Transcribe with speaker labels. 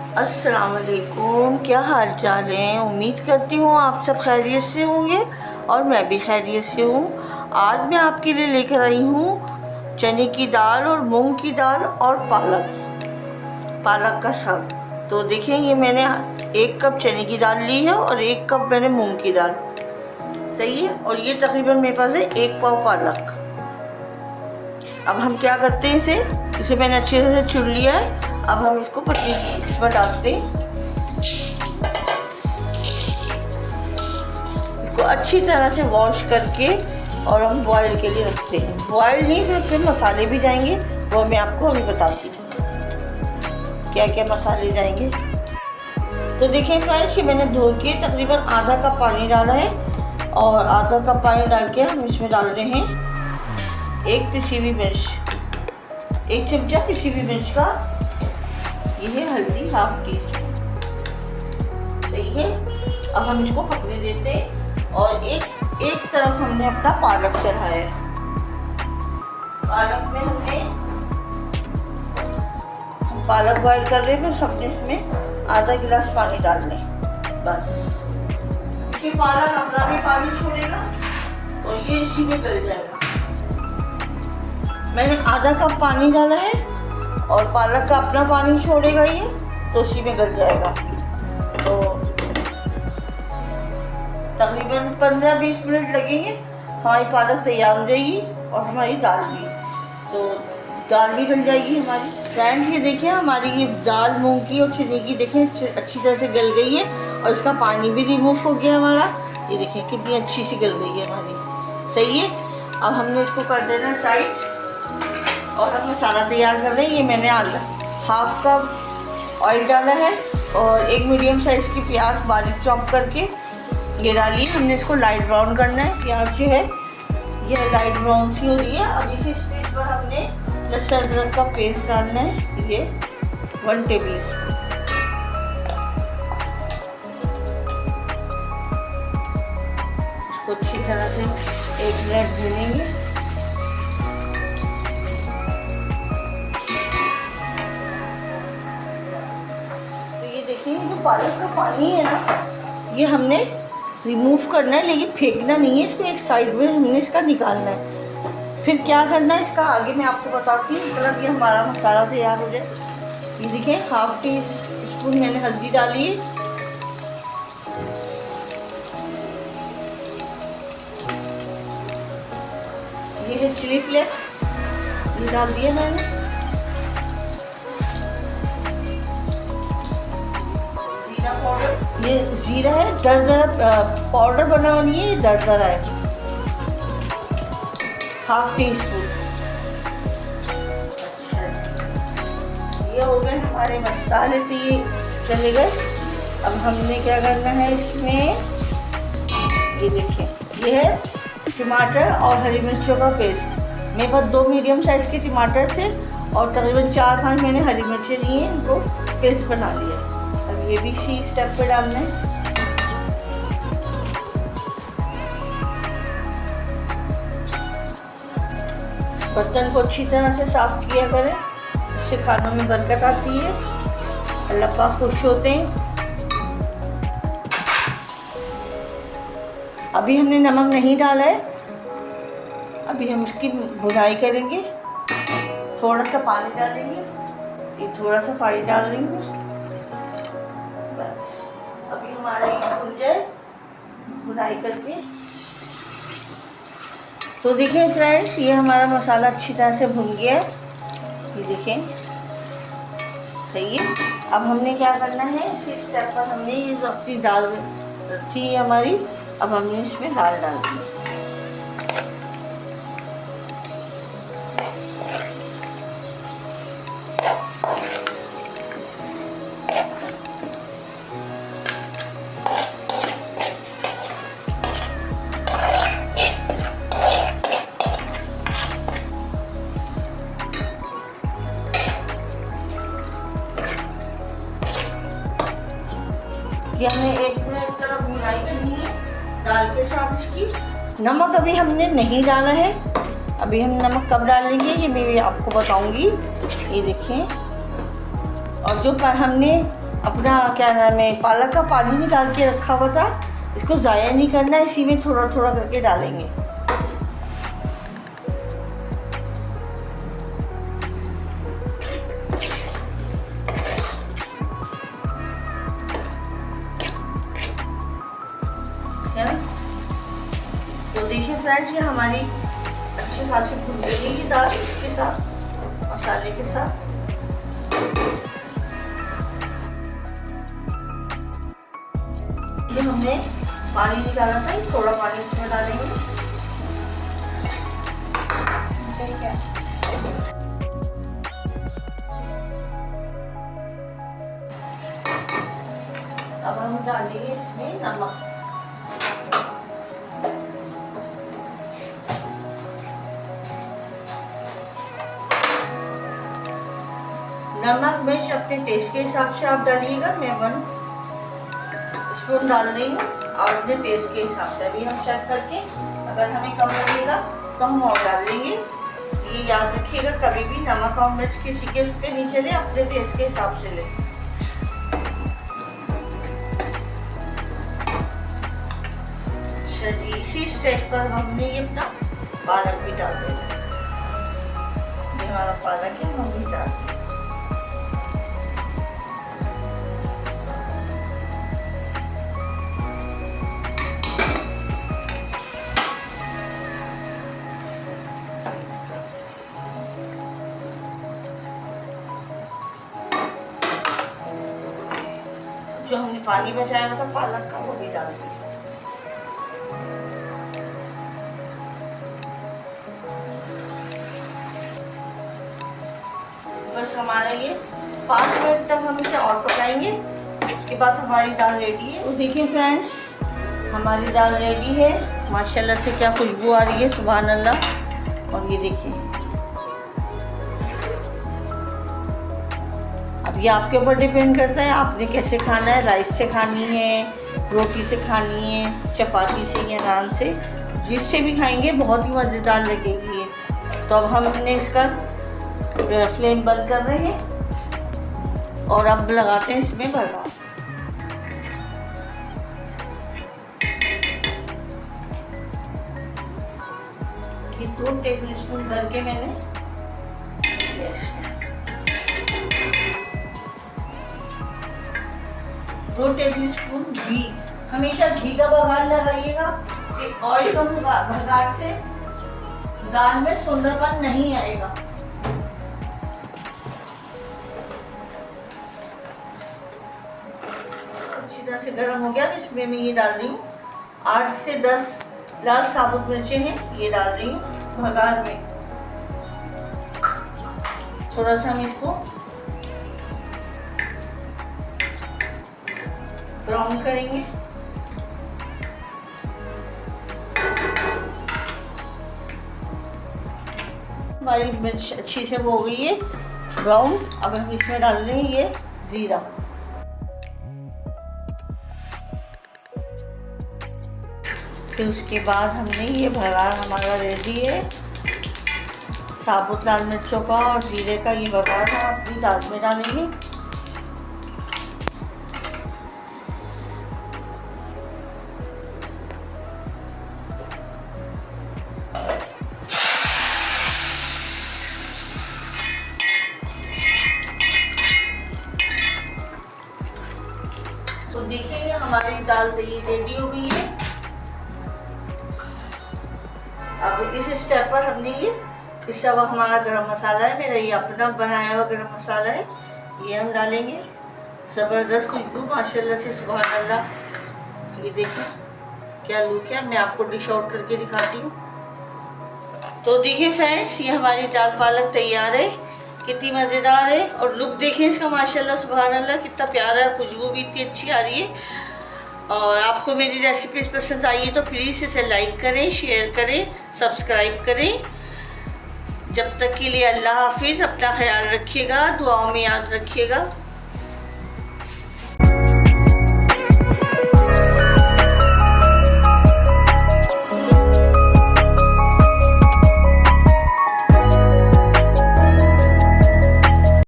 Speaker 1: अस्सलाम वालेकुम, क्या हाल चाल हैं। उम्मीद करती हूँ आप सब खैरियत से होंगे और मैं भी खैरियत से हूँ। आज मैं आपके लिए लेकर आई हूँ चने की दाल और मूंग की दाल और पालक का साग। तो देखें, ये मैंने 1 कप चने की दाल ली है और 1 कप मैंने मूंग की दाल, सही है। और ये तकरीबन मेरे पास है 1 पाव पालक। अब हम क्या करते हैं, इसे मैंने अच्छे से चुन लिया है। अब हम इसको पतली इसमें डालते हैं, इसको अच्छी तरह से वॉश करके और हम बॉयल के लिए रखते हैं। बॉयल नहीं, फिर उसमें मसाले भी जाएंगे, वो मैं आपको अभी बताती हूँ क्या क्या मसाले जाएंगे। तो देखिए फ्रेंड्स, ये मैंने धो के तकरीबन आधा कप पानी डाला है और आधा कप पानी डाल के हम इसमें डाल रहे हैं 1 पिसी हुई मिर्च, 1 चमचा पिसी हुई मिर्च का। ये है हल्दी, 1/2 टीस्पून, सही है। अब हम इसको पकने देते हैं और एक तरफ हमने अपना पालक चढ़ाया है। पालक में हम पालक बॉयल कर रहे हैं, बस हमने इसमें आधा गिलास पानी डाल लें बस। क्योंकि पालक अपना भी पानी छोड़ेगा और ये इसी में गल जाएगा। मैंने आधा कप पानी डाला है और पालक का अपना पानी छोड़ेगा ये, तो उसी में गल जाएगा। तो तकरीबन 15-20 मिनट लगेंगे, हमारी पालक तैयार हो जाएगी और हमारी दाल भी, तो दाल भी गल जाएगी हमारी। फ्रेंड्स, ये देखिए हमारी ये दाल मूंग की और चने की देखें अच्छी तरह से गल गई है और इसका पानी भी रिमूव हो गया हमारा। ये देखें कितनी अच्छी सी गल गई है हमारी, सही है। अब हमने इसको कर देना साइड और हम मसाला तैयार कर रहे हैं। ये मैंने 1/2 कप ऑयल डाला है और 1 मीडियम साइज़ की प्याज बारीक चॉप करके ये डाली। हमने इसको लाइट ब्राउन करना है। प्याज जो है ये लाइट ब्राउन सी हो रही है। अब इसी स्टेज पर हमने लहसुन अदरक का पेस्ट डालना है, ये 1 टेबल स्पून। इसको अच्छी तरह से 1 मिनट भूनेंगे। जो पालक का पानी है ना, ये हमने रिमूव करना है, लेकिन फेंकना नहीं है इसको, एक साइड में हमने इसका निकालना है। फिर क्या करना है इसका आगे मैं आपको बताती हूँ, मतलब ये हमारा मसाला तैयार हो जाए। ये देखिए 1/2 टीस्पून मैंने हल्दी डाली है, ये है चिली फ्लेक्स, ये डाल दिया मैंने। ये जीरा है, दरदरा पाउडर बना हुआ नहीं है, ये दरदरा है, 1/2 टीस्पून। अच्छा, ये हो गए हमारे मसाले, तो ये चले गए। अब हमने क्या करना है इसमें, ये देखिए ये है टमाटर और हरी मिर्चों का पेस्ट। मेरे पास 2 मीडियम साइज़ के टमाटर थे और तकरीबन 4-5 मैंने हरी मिर्चें ली हैं, इनको पेस्ट बना लिया। ये भी इसी स्टेप पे डालना है। बर्तन को अच्छी तरह से साफ किया करें, इससे खानों में बरकत आती है, अल्लाह पाक खुश होते हैं। अभी हमने नमक नहीं डाला है, अभी हम इसकी भुनाई करेंगे। थोड़ा सा पानी डालेंगे, ये थोड़ा सा पानी डाल देंगे बस। अभी हमारा ये भुन जाए भुनाई करके। तो देखिए फ्रेंड्स, ये हमारा मसाला अच्छी तरह से भुन गया है, ये देखें, सही है। अब हमने क्या करना है, इस स्टेप पर हमने ये जो अपनी दाल थी हमारी, अब हमने इसमें दाल डाल दी। ये हमने 1 मिनट तक भुनाई करनी है दाल के साथ इसकी। नमक अभी हमने नहीं डाला है, अभी हम नमक कब डालेंगे ये मैं आपको बताऊंगी। ये देखें, और जो हमने अपना क्या नाम है पालक का पानी निकाल के रखा हुआ था, इसको ज़ाया नहीं करना, इसी में थोड़ा थोड़ा करके डालेंगे। तो देखिए फ्रेंड्स, ये हमारी अच्छी खासी भुन गई है दाल इसके साथ, मसाले के साथ। ये हमने पानी निकाला था, थोड़ा पानी इसमें डालेंगे। अब हम डालेंगे इसमें नमक। नमक मिर्च अपने टेस्ट के हिसाब से आप डालिएगा। मैं 1 स्पून डाल रही हूँ और अपने टेस्ट के हिसाब से अभी हम चेक करके, अगर हमें कम लगेगा तो हम और डाल लेंगे। ये याद रखिएगा, कभी भी नमक और मिर्च किसी के पे नहीं चले, अपने टेस्ट के हिसाब से लें। अच्छा जी, इसी स्टेज पर हमने ये अपना पालक भी डाल देना। ये हमारा पालक है, हम भी डाल दें। जो हमने पानी बचाया हुआ था पालक का, वो भी डाल दिया। बस हमारा ये 5 मिनट तक हम इसे और पकाएंगे, उसके बाद हमारी दाल रेडी है। तो देखिए फ्रेंड्स, हमारी दाल रेडी है। माशाल्लाह से क्या खुशबू आ रही है, सुभान अल्लाह। और ये देखिए, ये आपके ऊपर डिपेंड करता है आपने कैसे खाना है, राइस से खानी है, रोटी से खानी है, चपाती से या नान से, जिससे भी खाएंगे बहुत ही मज़ेदार लगेगी ये। तो अब हमने इसका फ्लेम बंद कर रहे हैं और अब लगाते हैं इसमें बघार। ये 2 टेबल स्पून भर के मैंने 2 टेबल स्पून घी। हमेशा घी का बघार लगाइएगा कि ऑयल का बघार से दाल में सुंदरपन नहीं आएगा। अच्छी तरह से गर्म हो गया। इसमें मैं ये डाल रही हूँ 8 से 10 लाल साबुत मिर्चें हैं, ये डाल रही हूँ बघार में। थोड़ा सा हम इसको ब्राउन करेंगे। हमारी मिर्च अच्छी से हो गई है ब्राउन। अब हम इसमें डाल रहे हैं ये जीरा। फिर उसके बाद हमने ये बघार हमारा रेडी है, साबुत लाल मिर्चों का और जीरे का ये बघार हम अपनी दाल में डालेंगे। तो देखिए हमारी दाल रेडी हो गई है। अब इस स्टेप पर हमने ये सब हमारा गरम मसाला है, मेरा ये अपना बनाया हुआ गरम मसाला है, ये हम डालेंगे। ज़बरदस्त खुशबू माशाल्लाह से, सुभान अल्लाह। ये देखिए क्या लुक है, मैं आपको डिश आउट करके दिखाती हूँ। तो देखिए फ्रेंड्स, ये हमारी दाल पालक तैयार है। कितनी मज़ेदार है और लुक देखें इसका, माशाल्लाह सुभान अल्लाह, कितना प्यारा है, खुशबू भी इतनी अच्छी आ रही है। और आपको मेरी रेसिपीज़ पसंद आई है तो प्लीज़ इसे लाइक करें, शेयर करें, सब्सक्राइब करें। जब तक के लिए अल्लाह हाफिज़। अपना ख्याल रखिएगा, दुआओं में याद रखिएगा।